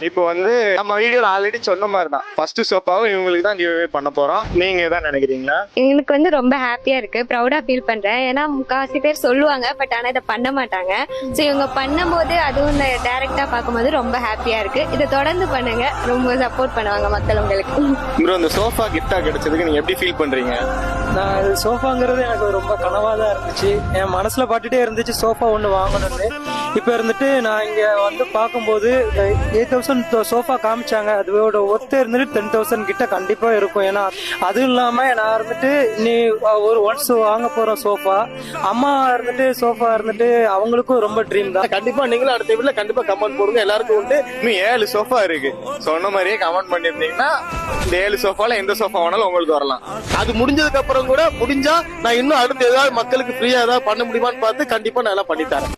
இப்போ வந்து நம்ம வீடியோல ஆல்ரெடி சொன்ன மாதிரி தான் ஃபர்ஸ்ட் சோஃபாவும் இவங்களுக்கு தான் கிவ்அவே பண்ண போறோம். நீங்க தான் நினைக்கிறீங்களா? எனக்கு வந்து ரொம்ப ஹாப்பியா இருக்கு, ப்ரௌடா ஃபீல் பண்றேன். ஏன்னா முக்காவாசி பேர் சொல்லுவாங்க, பட் ஆனா இதை பண்ண மாட்டாங்க. ஸோ இவங்க பண்ணும்போது அதுவும் டைரக்டா பார்க்கும்போது ரொம்ப ஹாப்பியா இருக்கு. இதை தொடர்ந்து பண்ணுங்க, ரொம்ப சப்போர்ட் பண்ணுவாங்க மக்கள் உங்களுக்கு. ப்ரோ, இந்த சோஃபா கிஃப்டா கிடைச்சதுக்கு நீங்க எப்படி ஃபீல் பண்றீங்க? நான் இது சோஃபாங்கிறது எனக்கு ரொம்ப கனவா தான் இருந்துச்சு. என் மனசுல பட்டுட்டே இருந்துச்சு சோஃபா ஒன்று வாங்கணும்னு. இப்போ இருந்துட்டு நான் இங்க வந்து பார்க்கும்போது 8,000 சோஃபா காமிச்சாங்க. அதோட ஒர்த்து இருந்துட்டு 10,000 கிட்ட கண்டிப்பா இருக்கும். ஏன்னா அதுவும் இல்லாம நான் இருந்துட்டு நீ ஒரு ஒன்ஸ் வாங்க போறோம் சோஃபா. அம்மா இருந்துட்டு சோஃபா இருந்துட்டு அவங்களுக்கும் ரொம்ப ட்ரீம் தான். கண்டிப்பா நீங்களும் அடுத்த வீட்டுல கண்டிப்பா கமெண்ட் போடுங்க. எல்லாருக்கும் வந்து இன்னும் 7 சோஃபா இருக்கு. சொன்ன மாதிரியே கமெண்ட் பண்ணிருந்தீங்கன்னா இந்த 7 சோஃபால எந்த சோஃபா வேணாலும் உங்களுக்கு வரலாம். அது முடிஞ்சதுக்கு அப்புறம் கூட முடிஞ்சா நான் இன்னும் அடுத்து ஏதாவது மக்களுக்கு ஃப்ரீயா ஏதாவது பண்ண முடியுமான்னு பார்த்து கண்டிப்பா நான் எல்லாம் பண்ணி தரேன்.